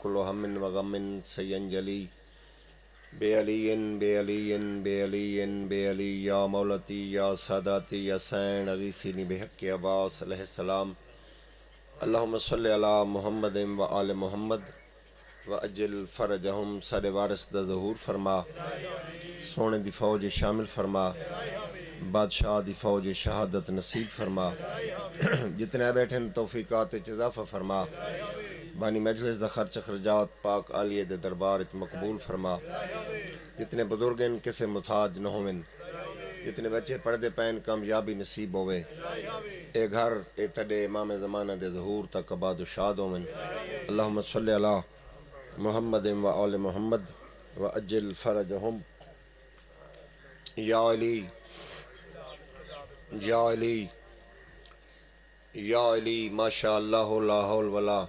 كل هم وغم سينجلي بعلي بعلي بعلي بعلي يا مولتي يا ساداتي يا سين أغيثني بحق عباس علیہ السلام اللہم صلی علی محمد و آل محمد وعجل فرجہم سر وارث دا ظہور فرما سونے دی فوج شامل فرما بادشاہ دی فوج شہادت نصیب فرما جتنے بیٹھے توفیقات اضافہ فرما بانی مجلس دا خرچ خرجات پاک عالیہ دے دربار مقبول فرما جتنے بزرگن کسے محتاج نہ ہوئن جتنے بچے پردے پین کامیابی نصیب ہوئے اے گھر اے تڑے امام زمانہ دے ظہور تک آباد و شاد ہوئن اللہم صلی علی محمد و آل محمد وعجل فرجہم یا علی یا علی یا علی ماشاء اللہ لا حول ولا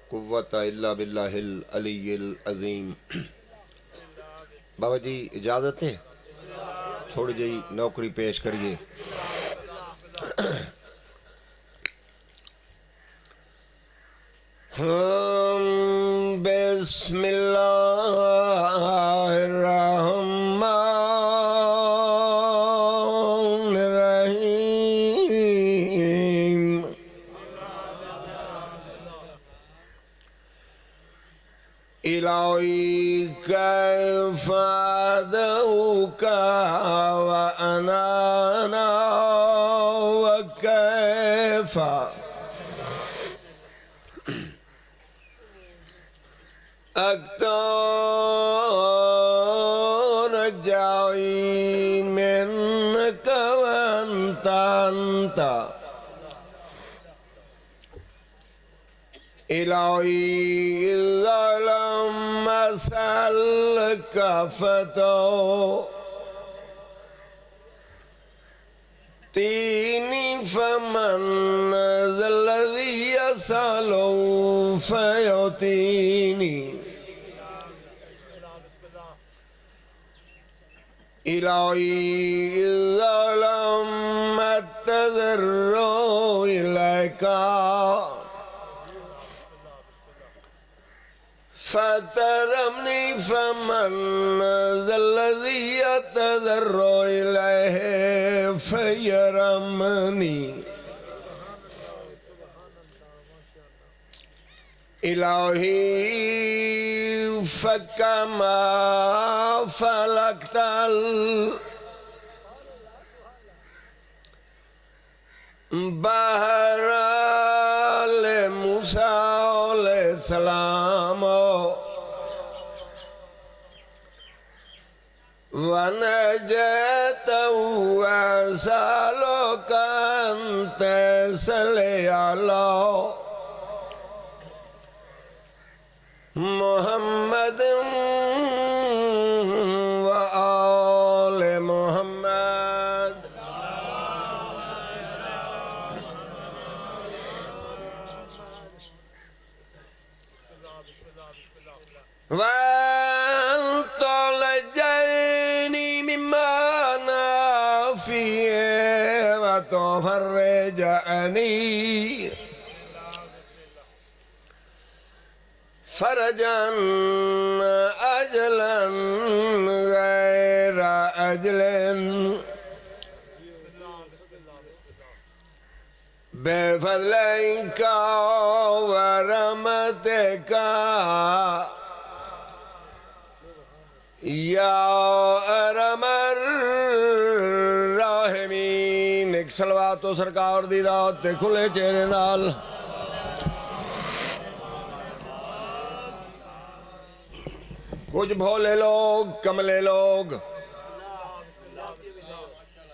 قوت الا باللہ العلی العظیم بابا جی اجازت ہے تھوڑی جی نوکری پیش کریے بسم اللہ الرحمن الرحیم الہی کیف ادعوک وانا وکیف اکتر جائی منک وانت انت الہی ظلم اسألک فتعطینی فمن ذا الذی یسأل فیعطینی الہی ظلم التضرع الیک فترمنی فمن ذا الذی یتضرع الیہ فیرمنی الہی فکما فلکت البحر لموسیٰ علیہ السلام ونجيته وأسألك أن تصلي على محمد وآل محمد وأنت لجيني مما أنا فيه وتفرجني فرجا أجلا غير أجل بفضلك ورحمتك یا ارحم الراحمین ایک صلوات و سرکار دی دعوت تے کھلے چہرے نال کچھ بھولے لوگ کملے لوگ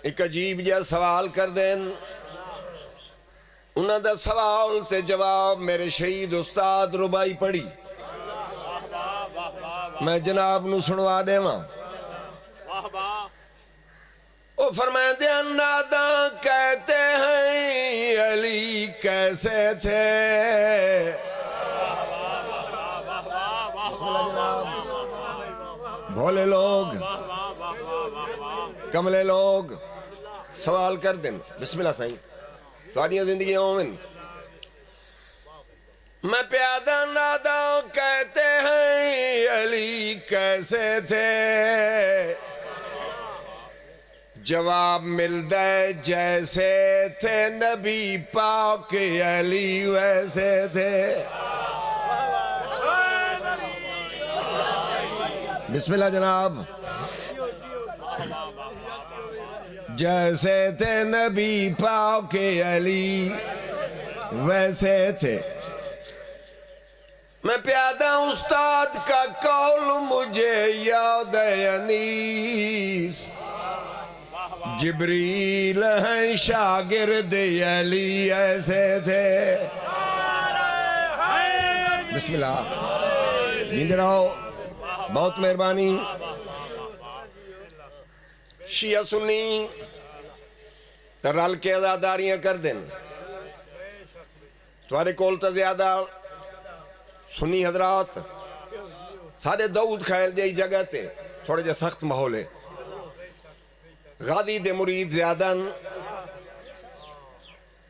ایک عجیب جا سوال کر دین انہاں دا سوال تے جواب میرے شہید استاد ربائی پڑھی میں جناب نو سنوا دے ماں او فرمائیں دے نادا کہتے ہیں علی کیسے تھے بھولے لوگ کملے لوگ سوال کر دیں بسم اللہ سائیں تواڈیاں زندگیاں ہوئن میں پیادہ نادا کہتے کیسے تھے جواب ملتا ہے جیسے تھے نبی پاک علی ویسے تھے بسم اللہ جناب جیسے تھے نبی پاک علی ویسے تھے میں پیادہ استاد کا قول مجھے یاد ہے انیس جبریل ہیں شاگرد علی ایسے تھے بسم اللہ جیندے رہو بہت مہربانی شیعہ سنی رل کے ازاداریاں کر دیں تمہارے کول تا زیادہ سنی حضرات سارے دعوت خیل جائی جگہ تے تھوڑے جا سخت ماحول ہے غادی دے مرید زیادہ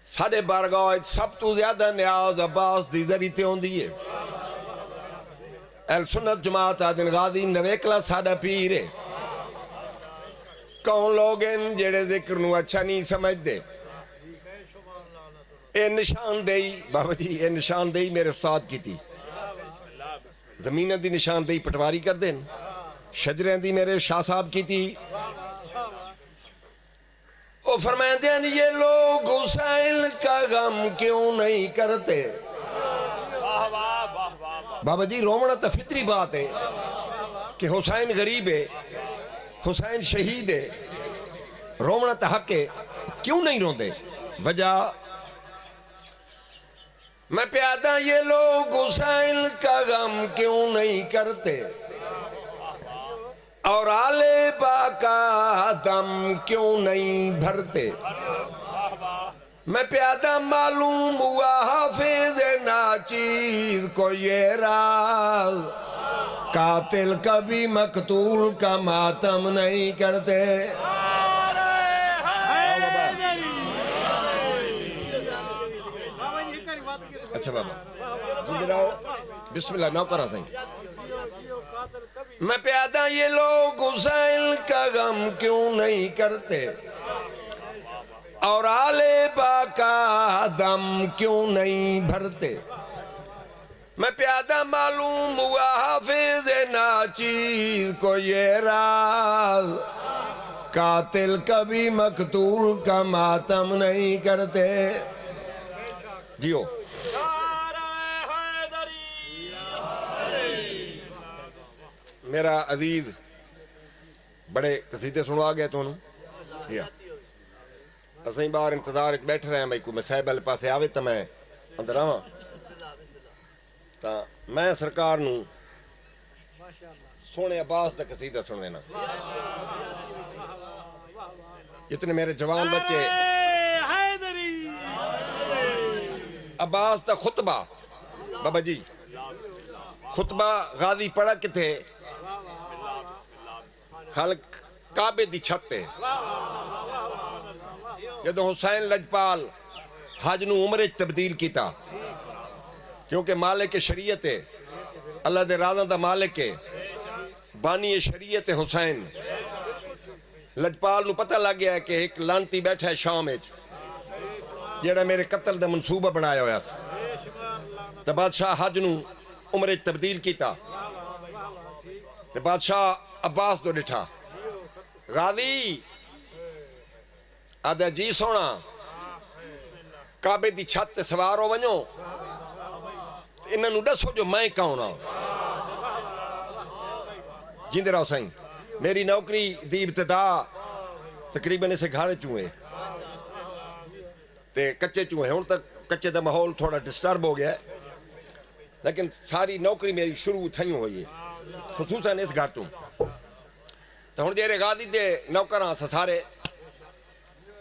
سارے بارگاہ سب تو زیادہ نیاز عباس دی ذریعے ہوں دیئے اہل سنت جماعت آدن غادی نویکلا سادہ پیرے کون لوگ ان جڑے ذکر نو اچھا نہیں سمجھ دے اے نشان دئی بابا جی اے نشان دئی میرے استاد کی تھی زمینہ دی نشان دئی پٹواری کر دیں شجریں دی میرے شاہ صاحب کی تھی وہ فرمائیں دیں یہ لوگ حسین کا غم کیوں نہیں کرتے بابا جی رومنہ تا فطری بات ہے کہ حسین غریب ہے حسین شہید ہے رومنہ تا حق ہے کیوں نہیں روندے وجہ میں پیادہ یہ لوگ حسین کا غم کیوں نہیں کرتے اور آل با کا دم کیوں نہیں بھرتے میں پیادہ معلوم ہوا حافظ ناچیر کو یہ راز قاتل کبھی مقتول کا ماتم نہیں کرتے اچھا بابا جلدی رہو بسم اللہ نو کرا سائیں میں پیادہ یہ لوگ حسین کا غم کیوں نہیں کرتے اور آل با کا دم کیوں نہیں بھرتے میں پیادہ معلوم ہوا حافظ ناچیر کو یہ راز قاتل کبھی مقتول کا ماتم نہیں کرتے جیو میرا عزیز بڑے قصیدے سنو آ گئے تو انہوں اسیں بار انتظار بیٹھ رہے ہیں بھائی کوئی میں صاحب والے پاسے آوے تا میں اندر آواں تا میں سرکار نو سونے عباس دا قصیدہ سن دینا جتنے میرے جوان بچے عباس دا خطبہ بابا جی خطبہ غازی پڑھا کتے خلق کعبے دی چھتے جدو حسین لجپال حج نو عمرے تبدیل کیتا کیونکہ مالک شریعت ہے اللہ دے رازاں دا مالک ہے بانی شریعت حسین لجپال نو پتہ لگ گیا ہے کہ ایک لانتی بیٹھا ہے شام اچ جیڑا میرے قتل دا منصوبہ بنایا ہویا سا تو بادشاہ حج نو عمرے تبدیل کیتا تو بادشاہ عباس دو ڈٹھا غازی آدھا جی سونا کعبے دی چھت سوارو ونجو انہاں نو دسو جو میں کون ہوں جیندے رہو سائیں میری نوکری دی ابتدا تقریباً اسے گھارے چوئے تے کچے چوئے ہوں تک کچے دا ماحول تھوڑا ڈسٹرب ہو گیا ہے لیکن ساری نوکری میری شروع تھائیوں ہوئی ہے خصوصاً اس گھر تو ہن جیرے غازی دے نوکراں سارے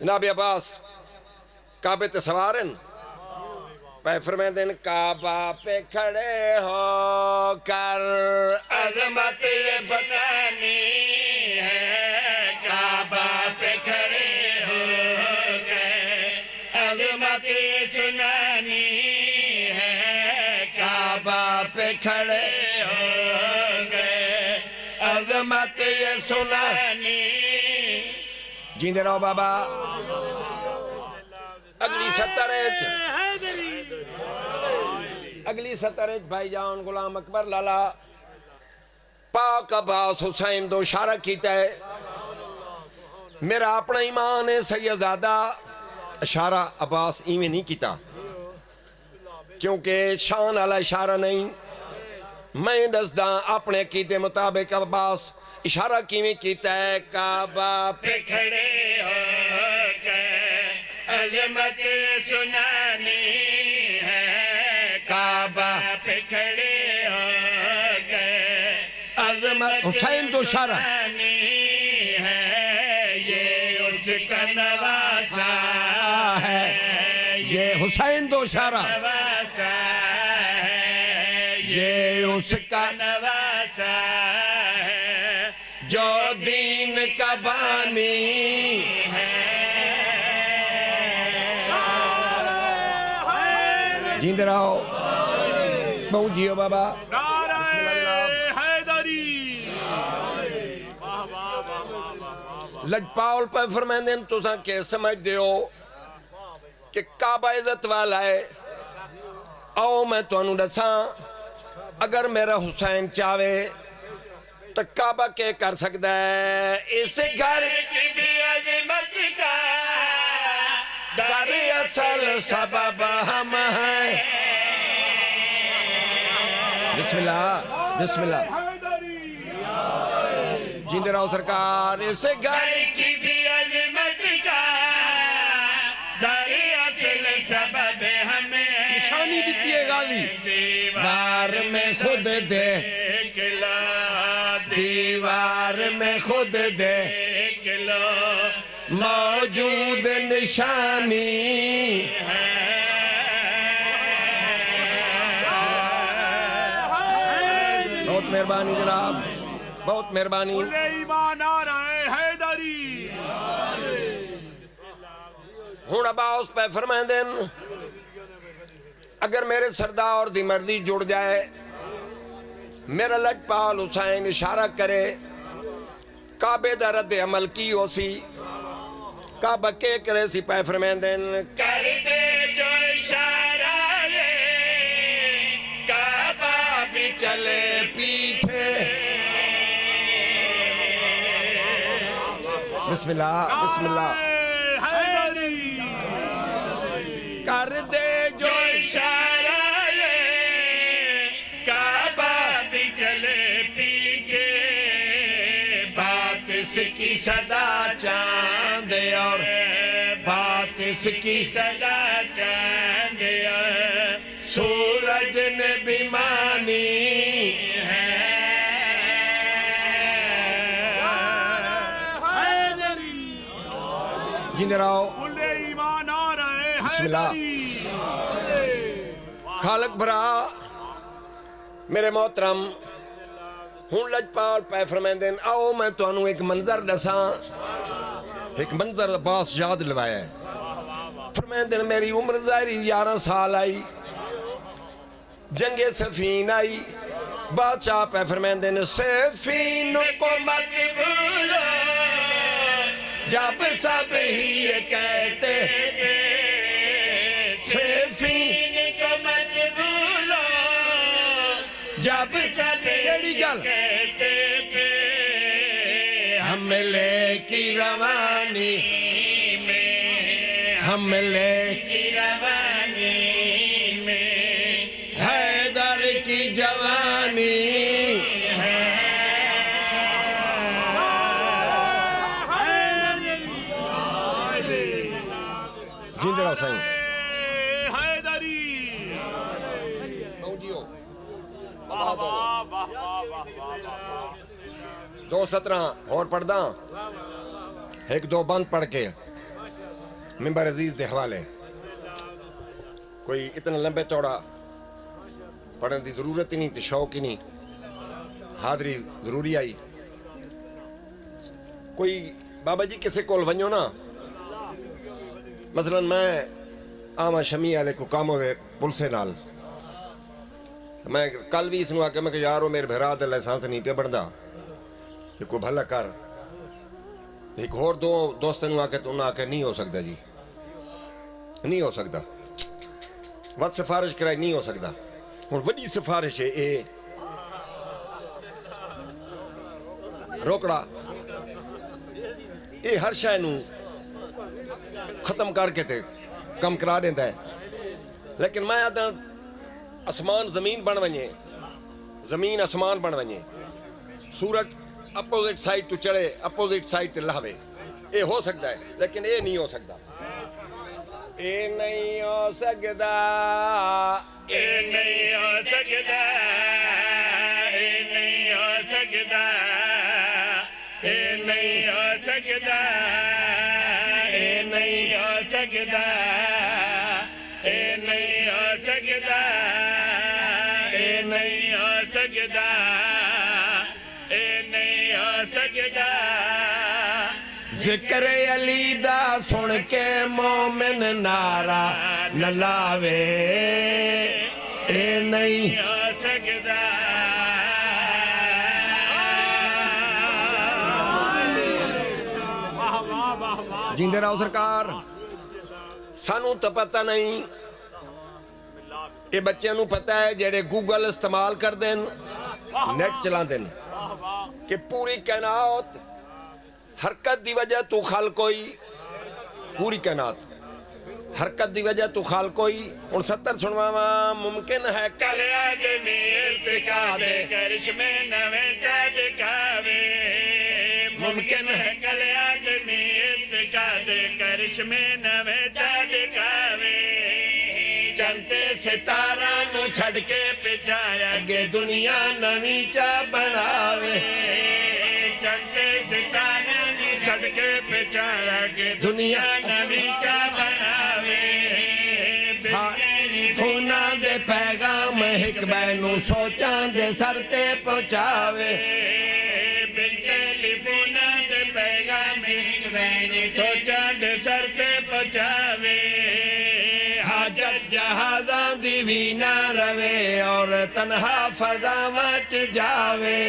جناب عباس کعبے تے سوارن پہ فرمائیں دن کعبہ پہ کھڑے ہو کر عظمت یہ بتانی ہے کعبہ پہ کھڑے ہو کر عظمت یہ سنانی ہے کعبہ پہ کھڑے ہو گئے عظمت یہ سنانی. جیندے رہو بابا. اگلی سطر بھائی جان غلام اکبر لالا پاک عباس حسین دو اشارہ کیتا ہے. میرا اپنا ایمان ہے سیدزادہ اشارہ عباس ایویں نہیں کیتا کیونکہ شان والا اشارہ نہیں. میں دسداں اپنے کیتے مطابق عباس اشارہ کیویں کیتا ہے. کعبہ پہ کھڑے ہو کے عظمت سنانی ہے. کعبہ پہ کھڑے ہو کے عظمت حسین تو اشارہ یہ اس کا نواسا ہے. یہ حسین تو اشارہ نواسا ہے. یہ اس کا نواسا ہے جو دین کا بانی جیندے رہو. بہو جیو بابا. نعرہ حیدری. لجپال پہ فرمائیں دیں تو ساں کہ سمجھ دیو کہ کعبہ عزت والا ہے. آؤ میں تو انہوں دساں اگر میرا حسین چاہے تو کعبہ کے کر سکتا ہے. اس گھر کی بھی عظمت کا در اصل سبب ہم ہیں. بسم اللہ بسم اللہ. جیندے رہو سرکار. اس گھر کی بھی عظمت کا در اصل سبب ہمیں. نشانی دیتی ہے غازی. دیوار میں خود دیکھ لو. دیوار میں خود دے دیکھ لو موجود نشانی. بہت مہربانی جناب بہت مہربانی. ایمان نعرہ حیدری. ہون عباس پہ فرمائیں دیں اگر میرے سردار دی مرضی جڑ جائے میرا لجپال حسین اشارہ کرے کعبے دا رد عمل کی ہو سی. کعبہ کے کرے سی پہ فرمائیں دیں کر دے جو اشارہ یہ کعبہ بھی چلے پیچھے. بسم اللہ بسم اللہ. حیدری. کر دے جو جو اشارہ یہ کعبہ بھی چلے پیچھے. بات اس کی صدا چاند اور بات اس کی صدا چاند اور سورج نے بھی مانی. جیندے رہو. ایمان نعرہ بسم اللہ. خالق بھرا میرے محترم ہون لجپال پہ فرمائیں دیں آؤ میں تو انہوں ایک منظر دساں. ایک منظر عباس یاد لوایا ہے. فرمائیں دیں میری عمر ظاہری 11 سال آئی. جنگ سفین آئی. بادشاہ پہ فرمائیں دیں سفین کو مت بھولو جب سب ہی یہ کہتے سفین کو مت بھولو جب سب کیڑی گل کہتے تھے. حملے کی روانی حملے کی روانی میں حیدر کی جوانی. جیندے رہو سائیں. حیدری. 2:17 اور پڑھ داں ایک دو بند پڑھ کے ممبر عزیز دے حوالے. کوئی اتنا لمبے چوڑا پڑھنے دی ضرورت ہی نہیں تے شوق ہی نہیں. حاضری ضروری آئی. کوئی بابا جی کسے کول ونجو نا مثلا میں آما شمی والے کو کام ہوئے پلسے نال میں کل بھی اس نو آکے میں کہ یارو میرے بھرا دے لائسانس نہیں پہ بڑھدا کہ کوئی بھلا کر. ایک اور دو دوستوں نے آ کے تو انہیں آ کے نہیں ہو سکتا جی, نہیں ہو سکتا. وقت سفارش کرائی نہیں ہو سکتا. اور وڈی سفارش ہے اے روکڑا, اے ہر شے نو ختم کر کے تے کم کرا دیتا ہے. لیکن میں آدھا اسمان زمین بن ونجے, زمین اسمان بن ونجے, سورج اپوزٹ سائڈ تو چڑھے اپوزٹ سائڈ تے لہوے, اے ہو سکتا ہے. لیکن اے نہیں ہو سکتا, اے نہیں ہو سکتا, اے نہیں ہو سکتا, اے نہیں ہو سکتا, اے نہیں ہو سکتا, اے نہیں ہو سکتا, اے نہیں ہو سکتا, اے نہیں ہو سکتا, اے نہیں ہو سکتا. ذکر علی دا سن کے مومن نعرہ نہ لاوے, اے نہیں ہو سکتا. جیندے رہو سرکار. سانوں تو پتہ نہیں, اے بچے نوں پتہ ہے جڑے گوگل استعمال کر دیں, نیٹ چلا دیں, کہ پوری کائنات حرکت دی وجہ تو خالق ہوئی, پوری کائنات حرکت دی وجہ تو خالق ہوئی. اور 70 سنواواں ممکن ہے کل آدمی ارتقا دے کرشمے نویں چا دکھاوے, ممکن ہے کل آدمی ارتقا دے کرشمے نویں چا دکھاوے. چنتے ستارہ نو چھڑ کے پچایا گے دنیا نویں چا بناوے. چنتے ستارہ نو چھڑ کے پچایا گے دنیا نویں چا بناوے. فونا دے پیغام ایک بینو سوچاں دے سر تے پہنچاوے. ٹیلیفونا دے پیغام ایک بینو سوچاں دے سر تے پہنچاوے. حاجت جہازاں دی بھی نہ روے اور تنہا فضا وچ جاوے.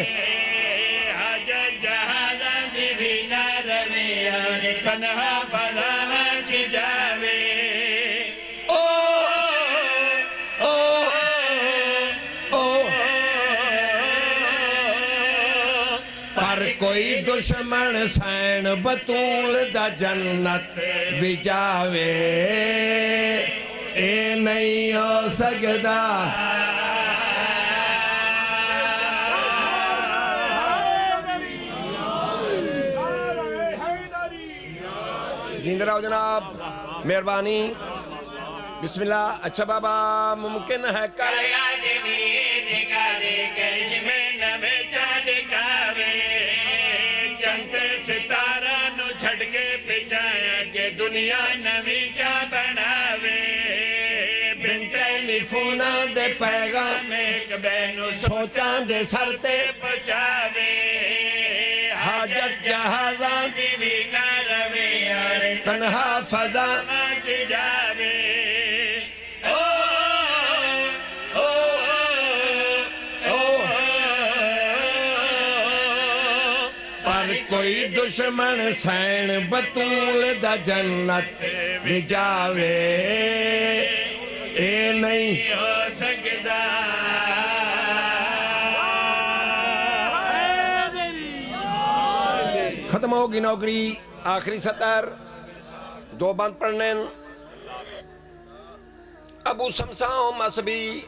حاجت جہازاں دی بھی نہ روے اور تنہا فضا وچ جاوے. پر کوئی دشمن سین بطول دا جنت بھی جاوے, اے نہیں ہو سکتا. جیندے رہو جناب, مہربانی. بسم اللہ. اچھا بابا, ممکن ہے کل آدمی دکھا دے کرشمے نویں چا دکھاوے. چنتے ستارہ نو چھڑ کے پچایا کہ دنیا نویں چا بناوے. بن ٹیلیفونا دے پیغام ایک بینو سوچاں دے سر تے پچاوے. حاجت جہازاں دی بھی نہ روے اور تنہا فضا مچ جاوے. پر کوئی دشمن سین بطول دا جنت بھی جاوے, اے نہیں ہو سکتا. ختم ہوگی نوکری. آخری سطر دو بند پڑھنے. ابو سمسام مسبی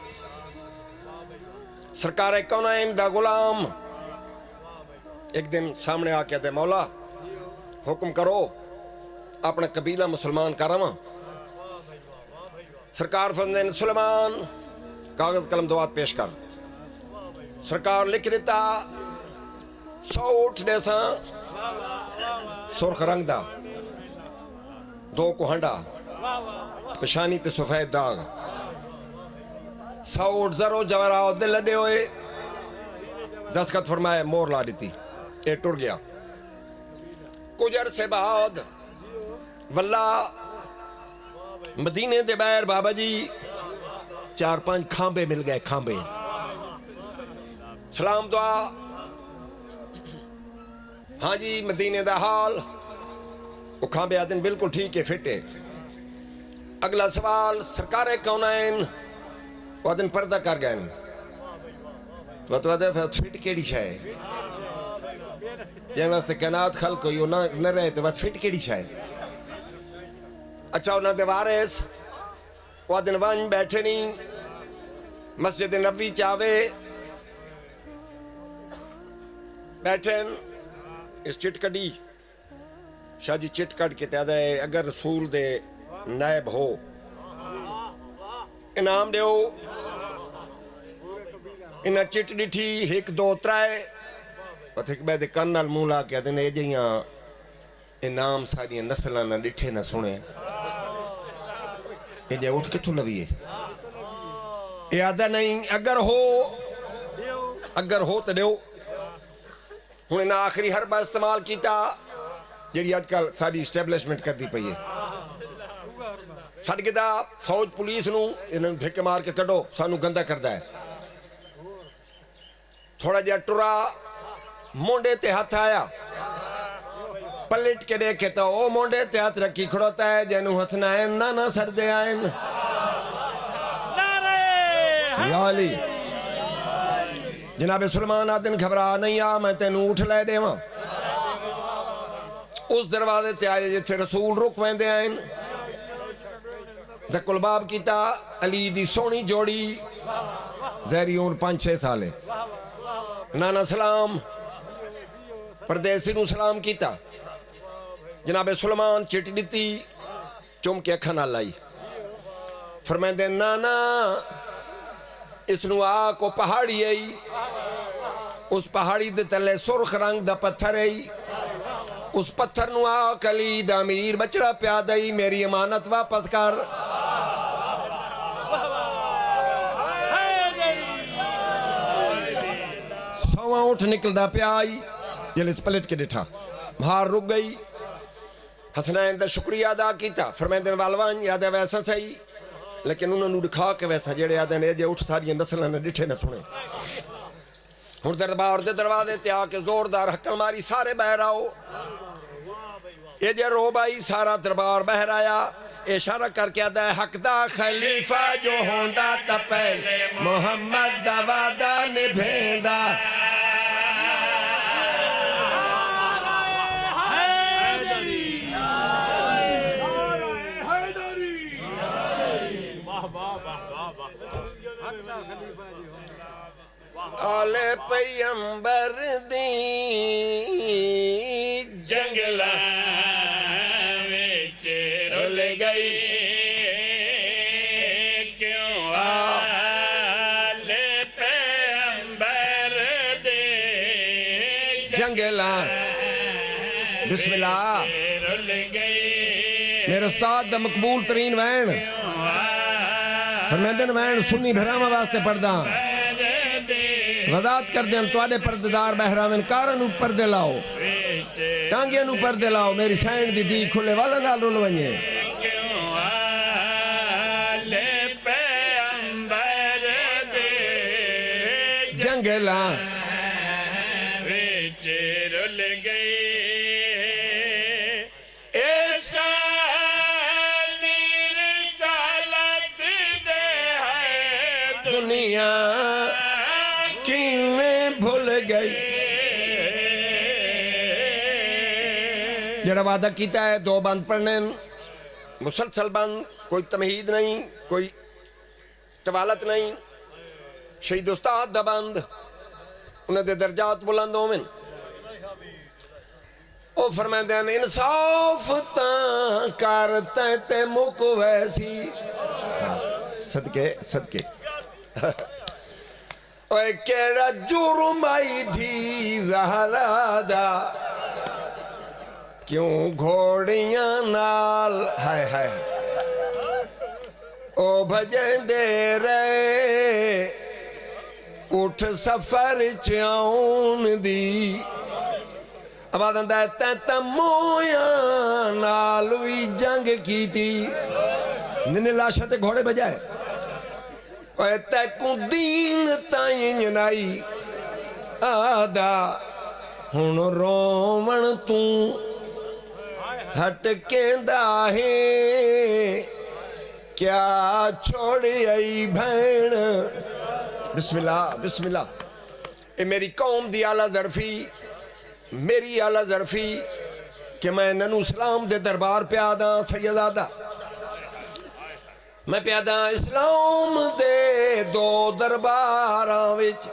سرکار کونین دا غلام ایک دن سامنے آ کے دے, مولا حکم کرو اپنا قبیلہ مسلمان کرواں. سرکار فرماندے سلیمان کاغذ قلم دوات پیش کر. سرکار لکھ دیتا 100 اٹھ دے ساں سرخ رنگ دا, 2 کوہنڈا, پشانی تے سفید داغ, 100 اٹھ زرو جواہرات دے لدے ہوئے. دستخط فرمائے, مور لا دیتی, اے ٹر گیا. کچھ عرصے بعد واللہ مدینے دے باہر بابا جی 4-5 کھامبے مل گئے. کھامبے سلام دعا ہاں جی مدینے دا حال وہ کھانبے آدن بالکل ٹھیک ہے فٹ ہے اگلا سوال سرکار کونین وہ آدن پردہ کر گئے تو آدھے فٹ کیڑی شاہ جن واسطے کائنات خلق ہوئی وہ نہ رہے تو فٹ کیڑی شاہ اچھا انہاں دے وارث وہ آدن وان بیٹھے نہیں مسجد نبی چاہوے بیٹھن اس چٹ کڑی شاہ جی چٹ کڑ کے تیادہ ہے اگر رسول دے نائب ہو انعام دیو انہا چٹ ڈٹھی ایک دو ترائے اور ایک بیدے کنال مولا کیا دینے جہاں انعام ساری نسلہ نہ ڈٹھے نہ سنے یہ جائے اٹھ کے تو لویے یہ آدھا نہیں اگر ہو تو دیو ہوں انہا آخری حربہ استعمال کیتا جیڑی آج کل ساری اسٹیبلشمنٹ کر دی پئی ہے سڑگدہ فوج پولیس نو انہوں بھیک مار کے کڑو سانو گندہ کردہ ہے تھوڑا جا ٹرا مونڈے تے ہاتھ آیا پلٹ کے دیکھے تو او مونڈے تے ہاتھ رکھی کھڑوتا ہے جنہوں حسنائن نانا سردے آئین یا علی جناب سلمان آدن گھبرا نہیں آ میں تینوں اٹھ لے دے وہاں اس دروازے تے آئے جتھے رسول رک ویندے آئین دکل باب کیتا علی دی سونی جوڑی زہریون 5-6 سالے نانا سلام پردیسی نو سلام کیتا جناب سلمان چٹ دیتی چم کے اکھا نہ لائی فرمائیں دے نانا اس نو آکو پہاڑی آئی اس پہاڑی دے تلے سرخ رنگ دا پتھر آئی اس پتھر نو آک علی دا امیر بچڑا پیادائی میری امانت واپس کر سواں اٹھ نکل دا پیائی جلس پلٹ کے ڈٹھا بھار رک گئی حسنین دا شکریہ ادا کیتا فرمائیں دن والوان یاد ہے ویسا صحیح لیکن انہوں نے دکھا کے ویسا جیڑے یاد ہے جے اٹھ ساری نسلہ نے ڈٹھے نہ سنے ہر دربار دے دروازے تے آ کے زوردار حکل ماری سارے بہر آؤ یہ جے رو بائی سارا دربار بہر آیا اشارہ کر کے آدھا ہے حق دا خلیفہ جو ہوندا تا پہلے محمد دا وعدہ نبھیندا آل پیمبر دی جنگلہ وچ رل گئی کیوں آل پیمبر دی جنگلہ بسم اللہ رل گئی میرے استاد دا مقبول ترین وین فرمیندن وین سنی بھرامہ واسطے پردہ وضاحت کر دیں تو آدھے پرددار بہرامن کارنو پردے لاؤ ٹانگیاں نو پردے لاؤ میری سینڈ دی دی کھلے والا نال رول ونجے جنگلہ وچ رول گئی دنیا کیویں بھول گئی جڑا وعدہ کیتا ہے 2 بند پڑھنے مسلسل بند کوئی تمہید نہیں کوئی طوالت نہیں شہید استاد دا بند انہیں دے درجات بلند ہومن او فرمائیں دین انصاف تاں کرتے تے مکو ویسی صدقے اوے کیڑا جرم آئی تھی زہرا دا کیوں گھوڑیاں نال ہائے ہائے او بھجیں دے رہے اٹھ سفر چاؤن دی اب آدھن ہے تیتا مویاں نالوی جنگ کی تھی ننے لاشتے گھوڑے بجائے اوے تیکوں دین تائیں جنائی آدھا ہن روون تو ہٹ کیندا ہے کیا چھوڑ آئی بھین بسم اللہ بسم اللہ اے میری قوم دی اعلیٰ ظرفی میری اعلیٰ ظرفی کہ میں ننو اسلام دے دربار پیادا سیدادہ میں پیادا اسلام دے دو درباراں وچ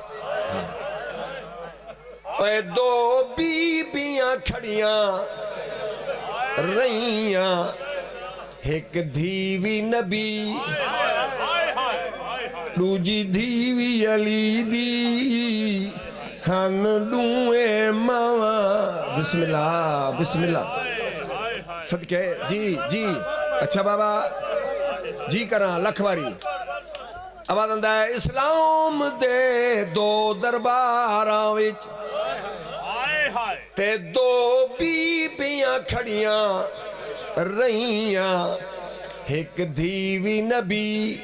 اے دو بیبیاں کھڑیاں رہیاں ایک دھیوی نبی دوجی دھیوی علی دی ہن دوئے ماما بسم اللہ بسم اللہ صدقے جی جی اچھا بابا جی کراں لکھ باری آواز آندا ہے اسلام دے دو درباراں وچ تے دو بیبیاں کھڑیاں رہیاں ایک دھیوی نبی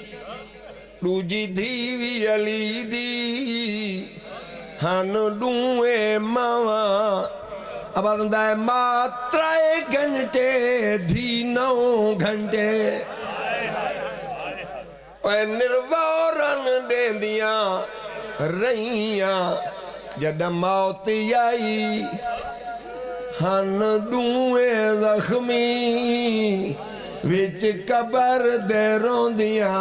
دوجی دھیوی علی دی ہن دوئے ماما آواز آندا ہے ماں 3 گھنٹے دھی 9 گھنٹے اے نروورن دیندیاں رہیاں جدہ موت آئی ہن دوئے زخمی وچ قبر دے روندیاں